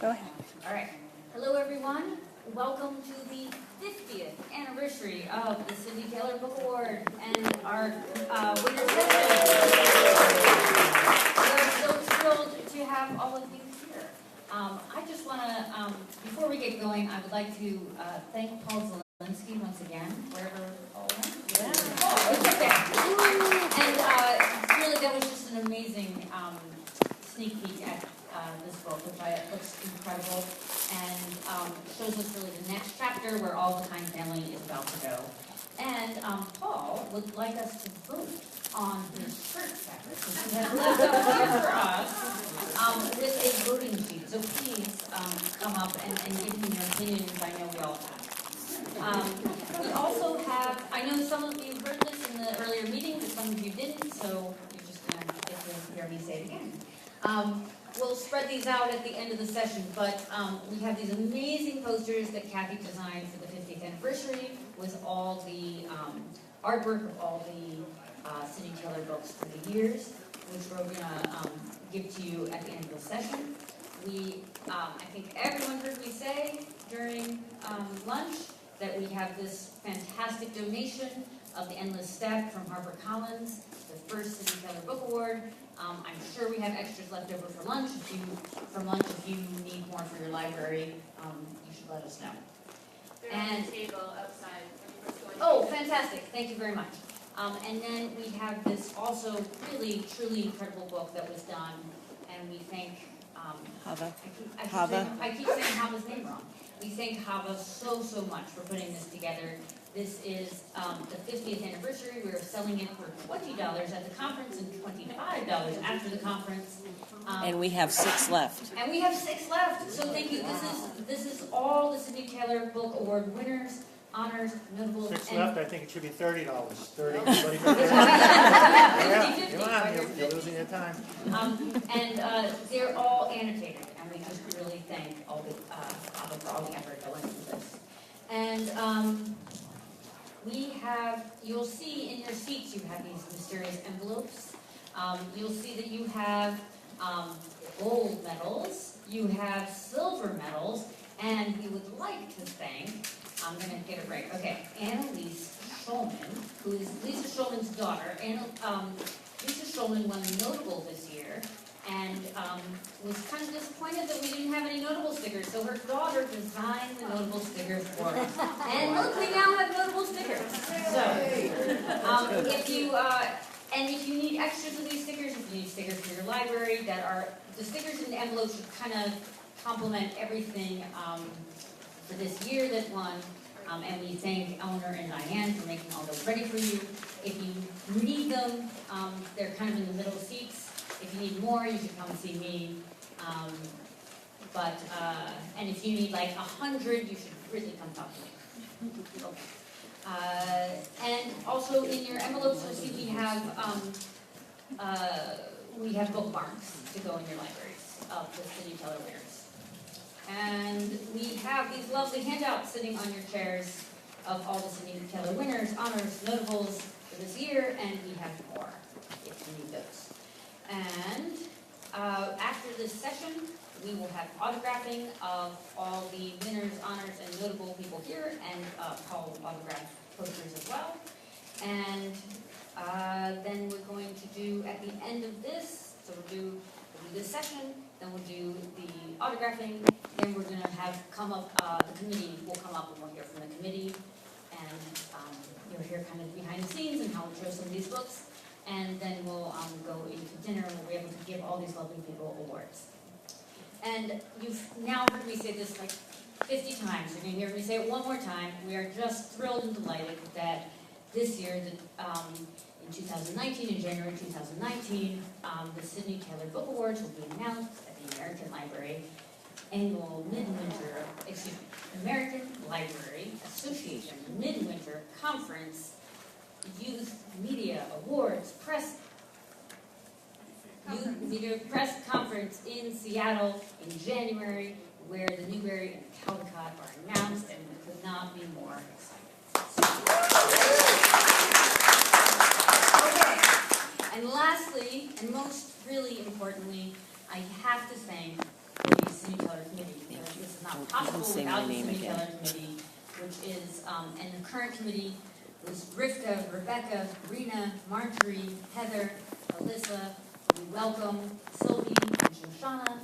Go ahead. All right. Hello, everyone. Welcome to the 50th anniversary of the Sidney Taylor Book Award and our winner session. We're so thrilled to have all of you here. I just want to, before we get going, I would like to thank Paul Zielinski once again, wherever Paul went. Yeah. Oh, it's okay. And really, that was just an amazing sneak peek at this book, which looks incredible and shows us really the next chapter where All the Kind family is about to go. And Paul would like us to vote on his shirt fabric, which he has left up here for us with a voting sheet. So please come up and give me your opinions. I know we all have. We also have, I know some of you heard this in the earlier meeting, but some of you didn't, so you're just going to get to hear me say it again. We'll spread these out at the end of the session, but we have these amazing posters that Kathy designed for the 50th anniversary with all the artwork of all the Sidney Taylor books for the years, which we're going to give to you at the end of the session. I think everyone heard me say during lunch that we have this fantastic donation of The Endless Step from HarperCollins, the first Sidney Taylor Book Award. I'm sure we have extras left over for lunch. If you need more for your library, you should let us know. They're on the table outside. Oh, fantastic. Thank you very much. And then we have this also really, truly incredible book that was done, and we thank Hava. I keep saying Hava's name wrong. We thank Hava so much for putting this together. This is the 50th anniversary. We're selling it for $20 at the conference and $25 after the conference. And we have 6 left. And we have 6 left. So thank you. This is all the Sidney Taylor Book Award winners, honors, notables. 6 left. I think it should be $30. 30. Everybody for 30. Yeah, come on, you're losing your time. And they're all annotated, and we just really thank all the for all the effort that went into this. And you'll see in your seats you have these mysterious envelopes. You'll see that you have gold medals, you have silver medals, and we would like to thank, I'm going to get it right, okay, Annalise Schulman, who is Lisa Schulman's daughter. Lisa Schulman won Notable this year, and was kind of disappointed that we didn't have any notable stickers, so her daughter designed the notable stickers for us. And look, we now have notable stickers. So, if you need extras of these stickers, if you need stickers for your library, the stickers in the envelopes should kind of complement everything for this year that won. And we thank Eleanor and Diane for making all those ready for you. If you need them, they're kind of in the middle seats. If you need more, you should come see me. And if you need like 100, you should really come talk to me. Okay. And also in your envelopes, you'll see we have bookmarks to go in your libraries of the Sidney Taylor winners. And we have these lovely handouts sitting on your chairs of all the Sidney Taylor winners, honors, notables for this year, and we have more if you need those. And after this session, we will have autographing of all the winners, honors, and notable people here, and Paul autograph posters as well. And then we're going to do, at the end of this, so we'll do this session, then we'll do the autographing, then we're going to have come up, the committee will come up and we'll hear from the committee, and you'll hear kind of behind the scenes and how it shows some of these books. And then we'll go into dinner and we'll be able to give all these lovely people awards. And you've now heard me say this like 50 times. You're going to hear me say it one more time. We are just thrilled and delighted that this year, in 2019, in January 2019, the Sidney Taylor Book Awards will be announced at the American Library annual American Library Association Midwinter Conference Youth Media Awards Youth Media Press Conference in Seattle in January, where the Newbery and Caldecott are announced, and we could not be more excited. Okay, and lastly, and most really importantly, I have to thank the Sidney Taylor Committee. not You can possible say my without the name Cindy again. Keller Committee, which is, and the current committee was Rivka, Rebecca, Rena, Marjorie, Heather, Alyssa. We welcome Sylvie and Shoshana.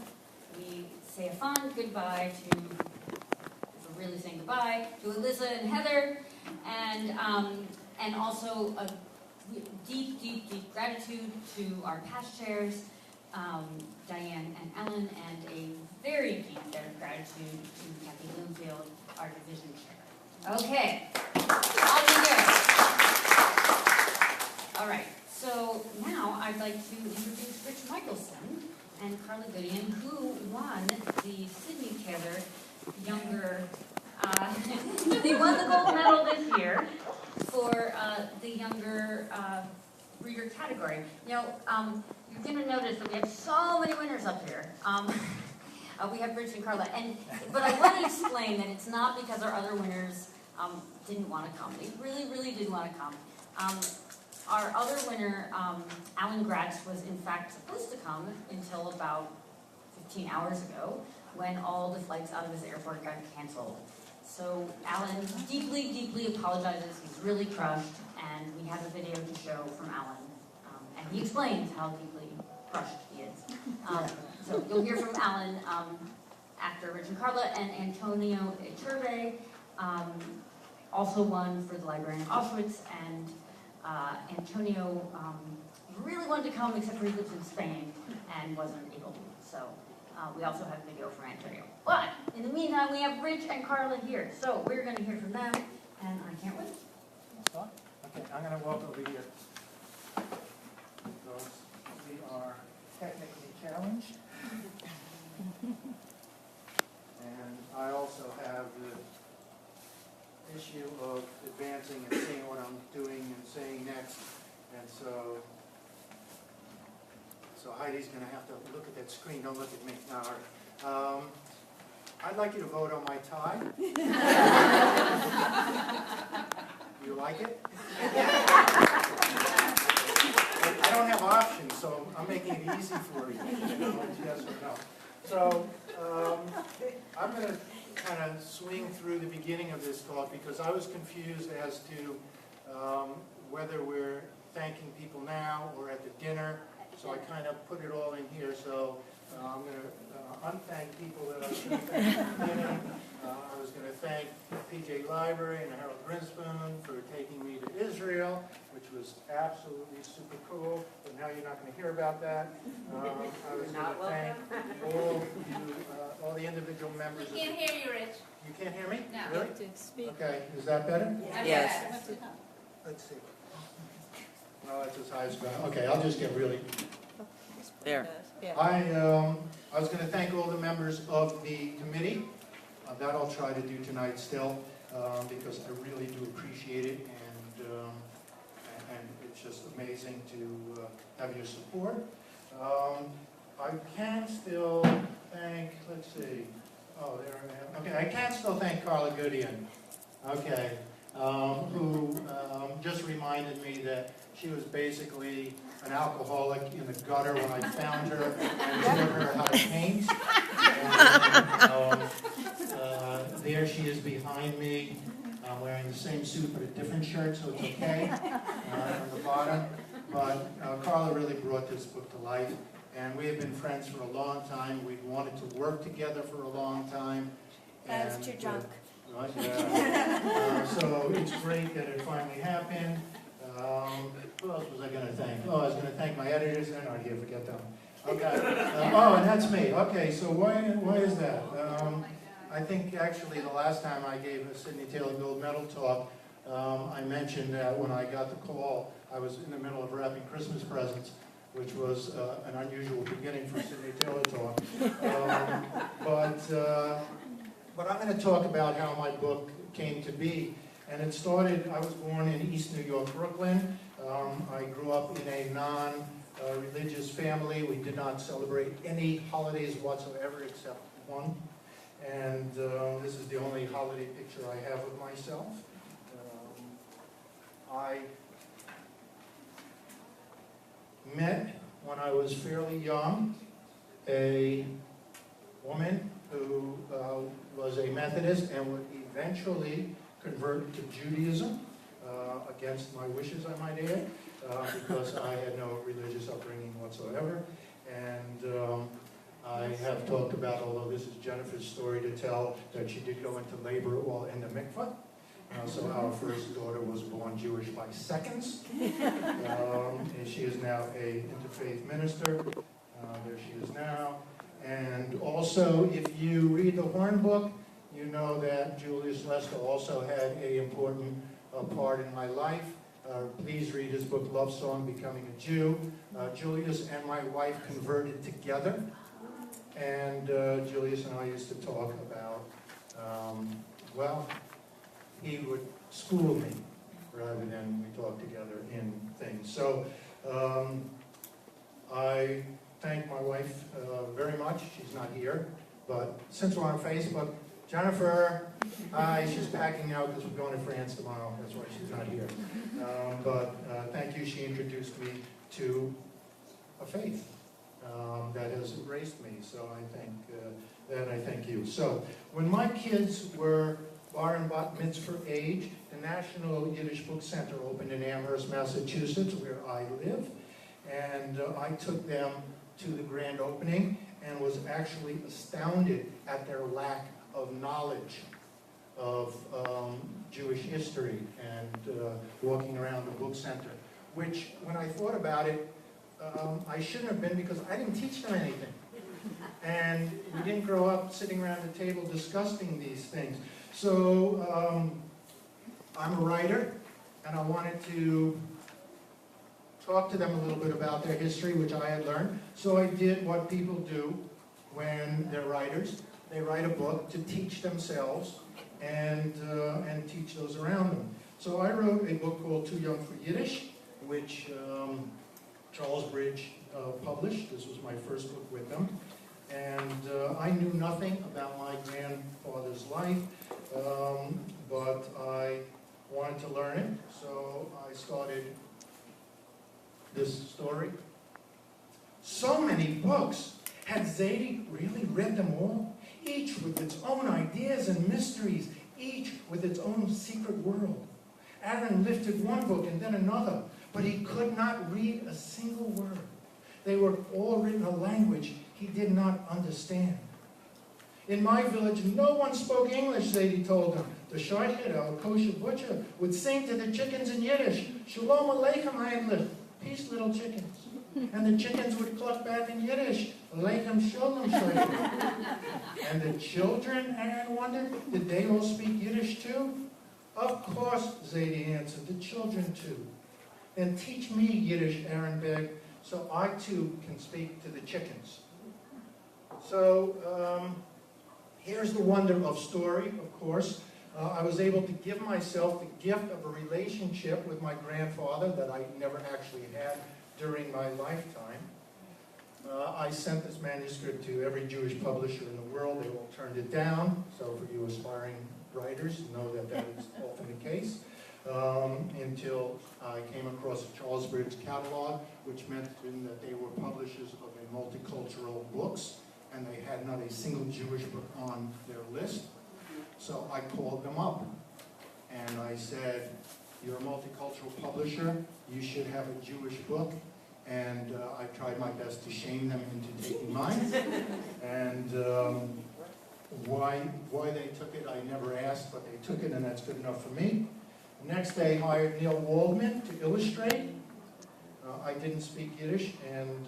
We say a fond goodbye to, if we're really saying goodbye, to Alyssa and Heather, and also a deep, deep, deep gratitude to our past chairs, Diane and Ellen, and a very deep debt of gratitude to Kathy Bloomfield, our division chair. Okay, all together. All right, so now I'd like to introduce Rich Michelson and Carla Goodien, who won the Sydney Taylor Younger, they won the gold medal this year for the younger reader category. You know, you're going to notice that we have so many winners up here. We have Rich and Carla, but I want to explain that it's not because our other winners didn't want to come. They really, really did want to come. Our other winner, Alan Gratz, was in fact supposed to come until about 15 hours ago when all the flights out of his airport got canceled. So Alan deeply, deeply apologizes. He's really crushed, and we have a video to show from Alan. And he explains how deeply crushed he is. So you'll hear from Alan after Rich and Carla, and Antonio Iturbe also won for the Librarian of Auschwitz, and Antonio really wanted to come, except for he lives in Spain and wasn't able to. So we also have a video from Antonio. But in the meantime, we have Rich and Carla here. So we're going to hear from them, and I can't wait. Okay, I'm going to walk over here. Because we are technically challenged. And I also have the issue of advancing and seeing what I'm doing and saying next. And so Heidi's going to have to look at that screen. Don't look at me. No, all right. I'd like you to vote on my tie. You like it? I don't have options, so I'm making it easy for you. It's yes or no. So I'm going to kind of swing through the beginning of this talk because I was confused as to whether we're thanking people now or at the dinner. So I kind of put it all in here. So I'm going to unthank people that I was going to thank at the beginning. I was going to thank PJ Library and Harold Grinspoon for taking me to Israel, which was absolutely super cool. But now you're not going to hear about that. I was going to thank all the individual members. We can't hear you, Rich. You can't hear me? No. Really? Okay. Is that better? Yes. Let's see. Well, that's as high as well. Okay, I'll just get really. There. I was going to thank all the members of the committee. That I'll try to do tonight still, because I really do appreciate it, and it's just amazing to have your support. I can still thank, let's see, oh, there I am. Okay, I can still thank Carla Goodien, okay, who just reminded me that she was basically an alcoholic in the gutter when I found her and taught her how to paint. And, there she is behind me. I'm wearing the same suit but a different shirt, so it's okay on the bottom. But Carla really brought this book to life, and we have been friends for a long time. We've wanted to work together for a long time. That's your junk. Right, yeah. So it's great that it finally happened. Who else was I going to thank? Oh, I was going to thank my editors. I know, here, forget them. Okay. Oh, and that's me. Okay, so why is that? I think actually the last time I gave a Sydney Taylor Gold Medal talk, I mentioned that when I got the call, I was in the middle of wrapping Christmas presents, which was an unusual beginning for Sydney Taylor talk. But I'm going to talk about how my book came to be. And it started, I was born in East New York, Brooklyn. I grew up in a non-religious family. We did not celebrate any holidays whatsoever except one. And this is the only holiday picture I have of myself. I met, when I was fairly young, a woman who was a Methodist and would eventually convert to Judaism, against my wishes, I might add, because I had no religious upbringing whatsoever. And I have talked about, although this is Jennifer's story to tell, that she did go into labor while in the mikvah. So our first daughter was born Jewish by seconds. And she is now a interfaith minister. There she is now. And also, if you read the Horn book, you know that Julius Lester also had an important part in my life. Please read his book, Love Song, Becoming a Jew. Julius and my wife converted together. And Julius and I used to talk about, well, he would school me rather than we talk together in things. So I thank my wife very much. She's not here, but since we're on Facebook, Jennifer, hi, she's packing now because we're going to France tomorrow. That's why she's not here. But thank you. She introduced me to a faith that has embraced me. So I thank you. So when my kids were bar and bat mitzvah age, the National Yiddish Book Center opened in Amherst, Massachusetts, where I live. And I took them to the grand opening and was actually astounded at their lack of knowledge of Jewish history and walking around the book center, which when I thought about it, I shouldn't have been, because I didn't teach them anything. And we didn't grow up sitting around the table discussing these things. So I'm a writer, and I wanted to talk to them a little bit about their history, which I had learned. So I did what people do when they're writers. They write a book to teach themselves and teach those around them. So I wrote a book called Too Young for Yiddish, which Charles Bridge published. This was my first book with them. And I knew nothing about my grandfather's life, but I wanted to learn it. So I started this story. So many books. Had Zadie really read them all? Each with its own ideas and mysteries, each with its own secret world. Aaron lifted one book and then another, but he could not read a single word. They were all written in a language he did not understand. In my village, no one spoke English, Zadie told him. The shaykhid, our kosher butcher, would sing to the chickens in Yiddish, Shalom Aleichem, Heinrich, peace, little chickens. And the chickens would cluck back in Yiddish, Aleichem Shalom, shaykhid. And the children, Aaron wondered, did they all speak Yiddish too? Of course, Zadie answered, the children too. Then teach me Yiddish, Aaron begged, so I too can speak to the chickens. So here's the wonder of story, of course. I was able to give myself the gift of a relationship with my grandfather that I never actually had during my lifetime. I sent this manuscript to every Jewish publisher in the world. They all turned it down. So for you aspiring writers, know that that is often the case. Until I came across Charles Bridge catalog, which meant that they were publishers of a multicultural books, and they had not a single Jewish book on their list. So I called them up, and I said, you're a multicultural publisher, you should have a Jewish book. And I tried my best to shame them into taking mine. And why they took it, I never asked, but they took it, and that's good enough for me. The next day, hired Neil Waldman to illustrate. I didn't speak Yiddish, and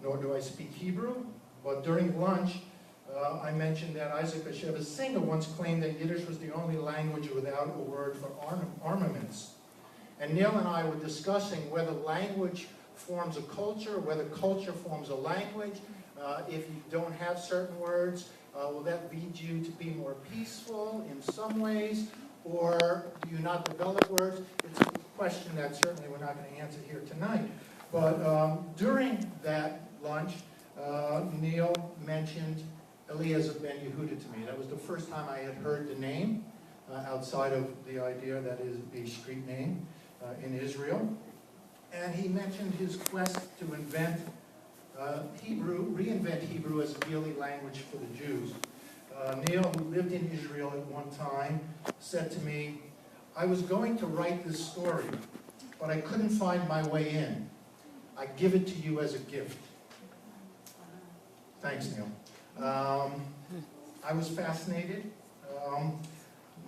nor do I speak Hebrew. But during lunch, I mentioned that Isaac Bashevis Singer once claimed that Yiddish was the only language without a word for armaments. And Neil and I were discussing whether language forms a culture, whether culture forms a language. If you don't have certain words, will that lead you to be more peaceful in some ways, or do you not develop words? It's a question that certainly we're not going to answer here tonight. But during that lunch, Neil mentioned Eliezer Ben Yehuda to me. That was the first time I had heard the name, outside of the idea that is a street name in Israel. And he mentioned his quest to invent Hebrew, reinvent Hebrew as a daily language for the Jews. Neil, who lived in Israel at one time, said to me, I was going to write this story, but I couldn't find my way in. I give it to you as a gift. Thanks, Neil. I was fascinated,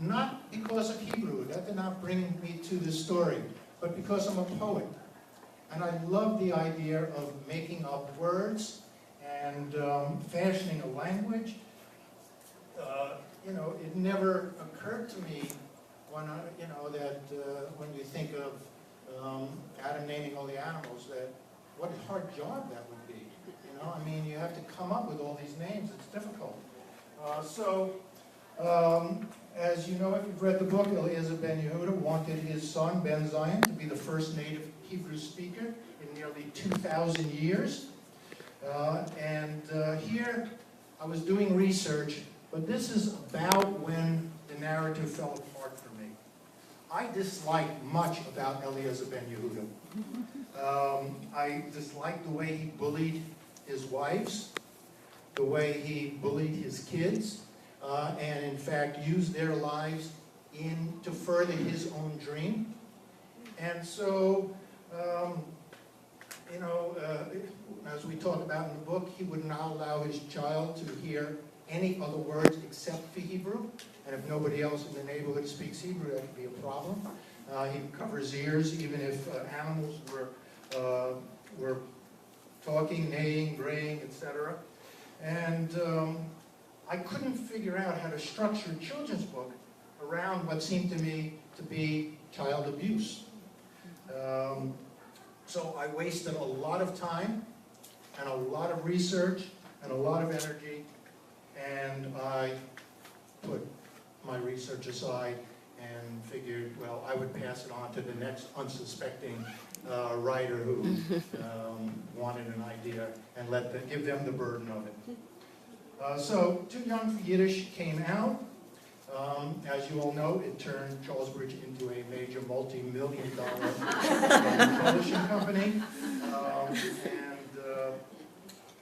not because of Hebrew, that did not bring me to this story, but because I'm a poet. And I love the idea of making up words and fashioning a language. It never occurred to me when when you think of Adam naming all the animals, that what a hard job that would be. You have to come up with all these names. It's difficult. As you know, if you've read the book, Eliezer ben Yehuda wanted his son, Ben Zion, to be the first native Hebrew speaker in nearly 2,000 years. Here I was doing research, but this is about when the narrative fell apart for me. I disliked much about Eliezer ben Yehuda. I disliked the way he bullied his wives, the way he bullied his kids, and in fact used their lives to further his own dream. And so, as we talk about in the book, he would not allow his child to hear any other words except for Hebrew. And if nobody else in the neighborhood speaks Hebrew, that could be a problem. He would cover his ears, even if animals were talking, neighing, braying, etc. And I couldn't figure out how to structure a children's book around what seemed to me to be child abuse. So I wasted a lot of time and a lot of research and a lot of energy, and I put my research aside and figured, well, I would pass it on to the next unsuspecting writer who wanted an idea and give them the burden of it. So Too Young for Yiddish came out. As you all know, it turned Charles Bridge into a major multi-million-dollar publishing company.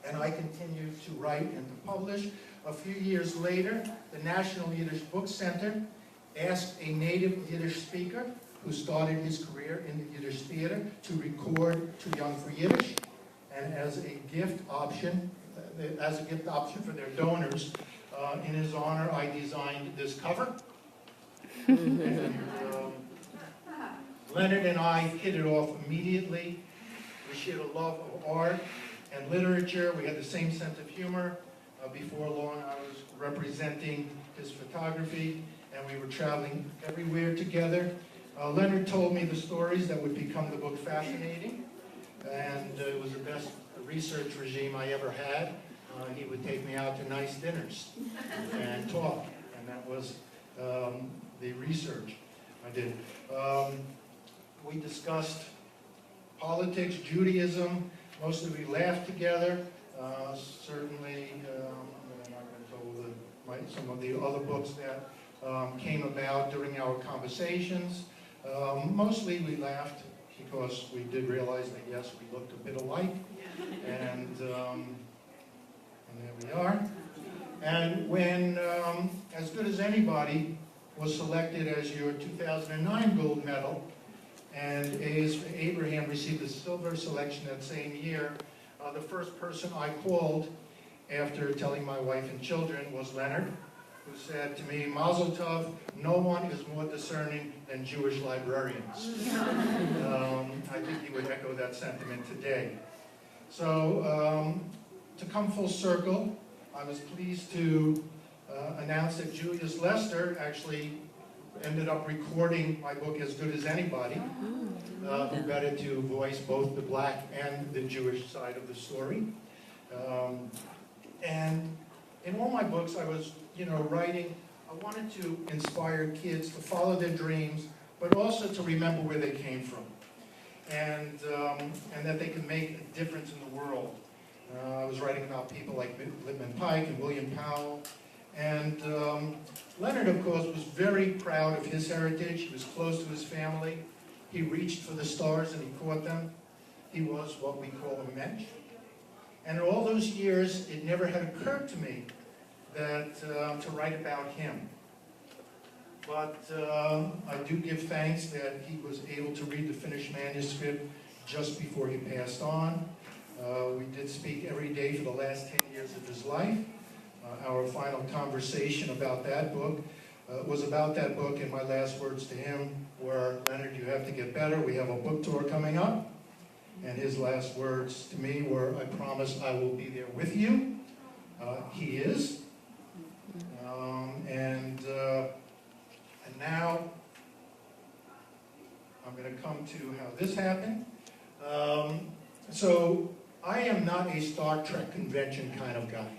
And I continued to write and to publish. A few years later, the National Yiddish Book Center asked a native Yiddish speaker who started his career in the Yiddish theater to record Too Young for Yiddish. And as a gift option for their donors, in his honor, I designed this cover. And Leonard and I hit it off immediately. We shared a love of art and literature. We had the same sense of humor. Before long, I was representing his photography, and we were traveling everywhere together. Leonard told me the stories that would become the book fascinating, and it was the best research regime I ever had. He would take me out to nice dinners and talk, and that was the research I did. We discussed politics, Judaism. Mostly we laughed together. Certainly, I'm not going to tell some of the other books that came about during our conversations. Mostly we laughed because we did realize that, yes, we looked a bit alike. And there we are. And when As Good as Anybody was selected as your 2009 gold medal, and A.S. Abraham received a silver selection that same year, the first person I called after telling my wife and children was Leonard, who said to me, Mazel Tov, no one is more discerning than Jewish librarians. I think he would echo that sentiment today. So, to come full circle, I was pleased to announce that Julius Lester actually ended up recording my book As Good as Anybody, who better to voice both the black and the Jewish side of the story. And in all my books, I was, writing, I wanted to inspire kids to follow their dreams, but also to remember where they came from, and that they could make a difference in the world. I was writing about people like Lippman Pike and William Powell, and Leonard, of course, was very proud of his heritage. He was close to his family. He reached for the stars and he caught them. He was what we call a mensch. And in all those years, it never had occurred to me that to write about him. But I do give thanks that he was able to read the finished manuscript just before he passed on. We did speak every day for the last 10 years of his life. Our final conversation about that book was about that book, and my last words to him were, "Leonard, you have to get better. We have a book tour coming up." And his last words to me were, "I promise I will be there with you." He is. And now I'm going to come to how this happened. So I am not a Star Trek convention kind of guy.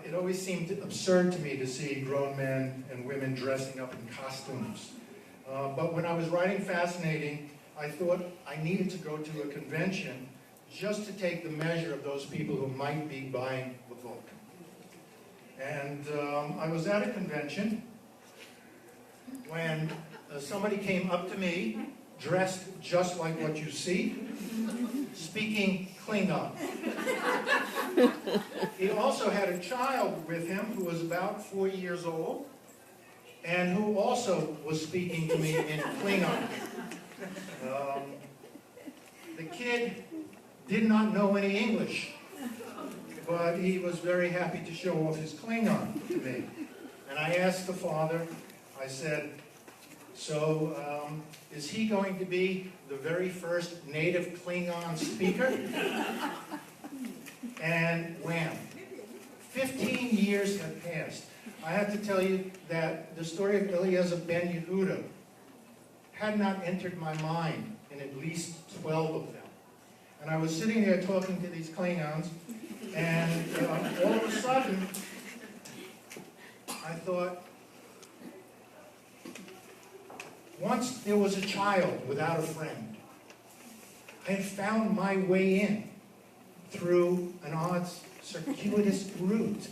It always seemed absurd to me to see grown men and women dressing up in costumes. But when I was writing Fascinating, I thought I needed to go to a convention just to take the measure of those people who might be buying the book. And I was at a convention when somebody came up to me, dressed just like what you see, speaking Klingon. He also had a child with him who was about 4 years old, and who also was speaking to me in Klingon. The kid did not know any English, but he was very happy to show off his Klingon to me. And I asked the father, I said, "So, is he going to be the very first native Klingon speaker?" And wham! 15 years had passed. I have to tell you that the story of Eliezer Ben Yehuda had not entered my mind in at least 12 of them. And I was sitting there talking to these Klingons, and all of a sudden, I thought, once there was a child without a friend. I had found my way in through an odd, circuitous route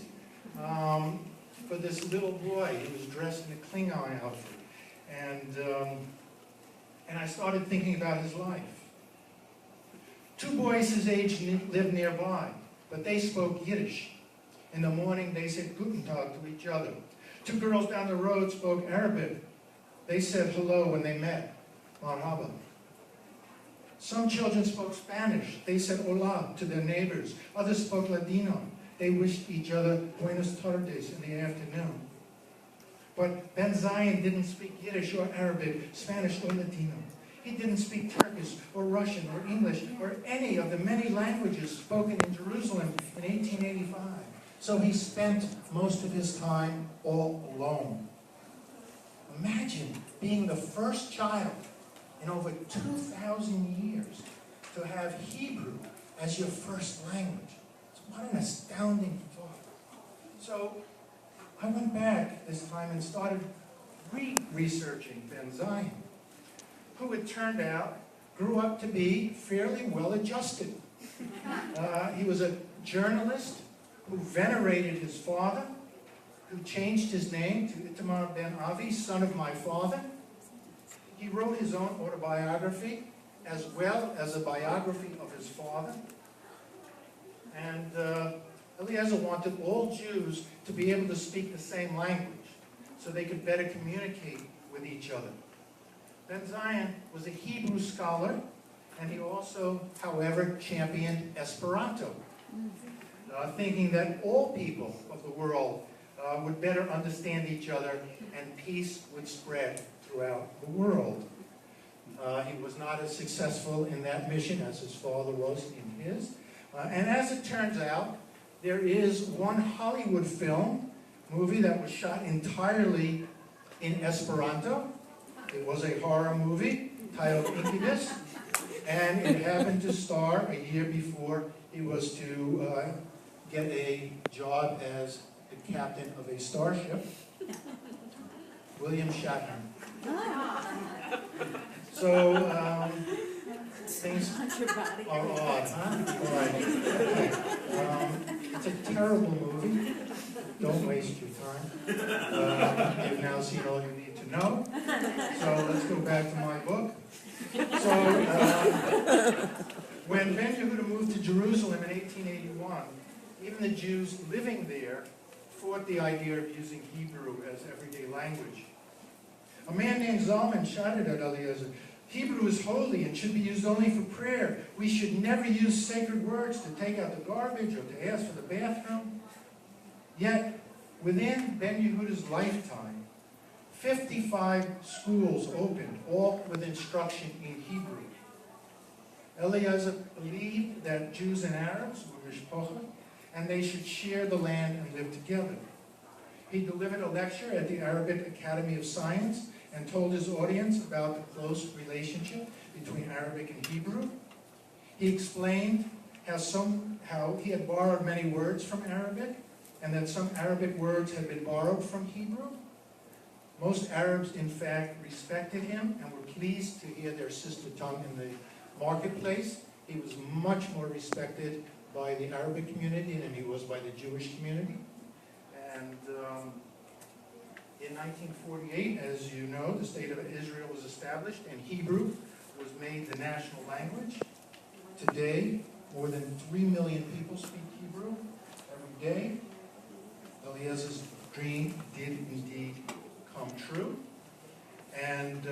for this little boy who was dressed in a Klingon outfit. And I started thinking about his life. 2 boys his age lived nearby, but they spoke Yiddish. In the morning, they said Guten Tag to each other. 2 girls down the road spoke Arabic. They said hello when they met, marhaba. Some children spoke Spanish. They said hola to their neighbors. Others spoke Ladino. They wished each other buenas tardes in the afternoon. But Ben Zion didn't speak Yiddish or Arabic, Spanish or Ladino. He didn't speak Turkish or Russian or English or any of the many languages spoken in Jerusalem in 1885. So he spent most of his time all alone. Imagine being the first child in over 2,000 years to have Hebrew as your first language. What an astounding thought. So I went back this time and started researching Ben Zion, who it turned out grew up to be fairly well-adjusted. He was a journalist who venerated his father, who changed his name to Itamar ben Avi, son of my father. He wrote his own autobiography, as well as a biography of his father. And Eliezer wanted all Jews to be able to speak the same language, so they could better communicate with each other. Ben Zion was a Hebrew scholar, and he also, however, championed Esperanto, thinking that all people of the world would better understand each other and peace would spread throughout the world. He was not as successful in that mission as his father was in his. And as it turns out, there is one Hollywood movie that was shot entirely in Esperanto. It was a horror movie titled Incubus, and it happened to star a year before he was to get a job as the captain of a starship, William Shatner. So things are odd, huh? All right. Okay. It's a terrible movie. Don't waste your time. You've now seen all you need to know. So let's go back to my book. So when Ben Yehuda moved to Jerusalem in 1881, even the Jews living there fought the idea of using Hebrew as everyday language. A man named Zalman shouted at Eliezer, "Hebrew is holy and should be used only for prayer. We should never use sacred words to take out the garbage or to ask for the bathroom." Yet, within Ben Yehuda's lifetime, 55 schools opened, all with instruction in Hebrew. Eliezer believed that Jews and Arabs were mishpacha, and they should share the land and live together. He delivered a lecture at the Arabic Academy of Science and told his audience about the close relationship between Arabic and Hebrew. He explained how he had borrowed many words from Arabic, and that some Arabic words had been borrowed from Hebrew. Most Arabs, in fact, respected him and were pleased to hear their sister tongue in the marketplace. He was much more respected by the Arabic community than he was by the Jewish community. And in 1948, as you know, the State of Israel was established and Hebrew was made the national language. Today, more than 3 million people speak Hebrew every day. Eliezer's dream did indeed come true. And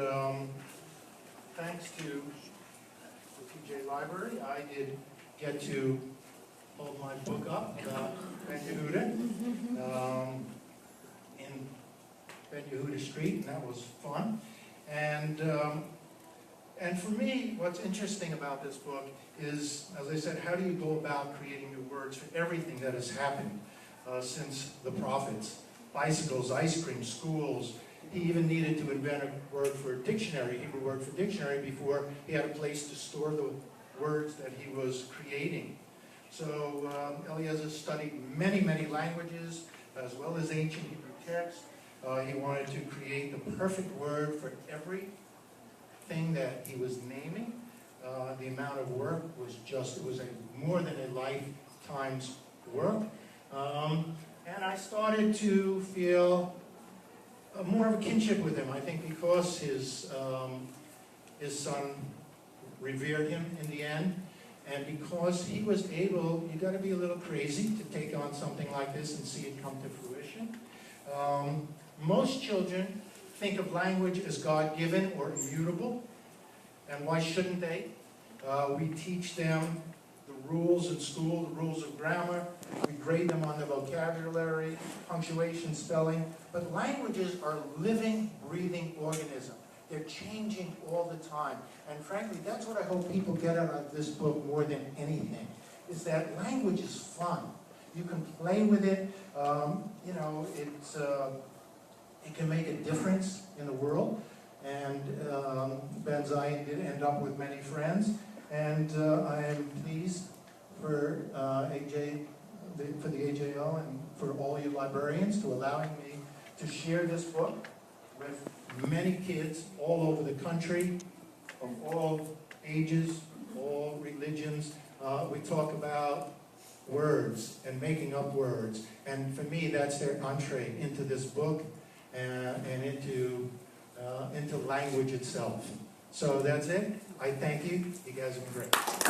thanks to the PJ Library, I did get to hold my book up about Ben Yehuda in Ben Yehuda Street, and that was fun. And for me, what's interesting about this book is, as I said, how do you go about creating new words for everything that has happened since the prophets? Bicycles, ice cream, schools. He even needed to invent a word for a dictionary, Hebrew word for dictionary, before he had a place to store the words that he was creating. So Eliezer studied many, many languages, as well as ancient Hebrew texts. He wanted to create the perfect word for everything that he was naming. The amount of work was just, it was more than a lifetime's work. And I started to feel more of a kinship with him, I think because his son revered him in the end, and because he was able, you got to be a little crazy to take on something like this and see it come to fruition. Most children think of language as God-given or immutable, and why shouldn't they? We teach them the rules in school, the rules of grammar. We grade them on the vocabulary, punctuation, spelling. But languages are living, breathing organisms. They're changing all the time. And frankly, that's what I hope people get out of this book more than anything, is that language is fun. You can play with it. You know, it can make a difference in the world. And Ben Zion did end up with many friends. And I am pleased for for the AJL and for all you librarians to allowing me to share this book with many kids all over the country, of all ages, all religions. We talk about words and making up words. And for me, that's their entree into this book and into language itself. So that's it. I thank you. You guys have been great.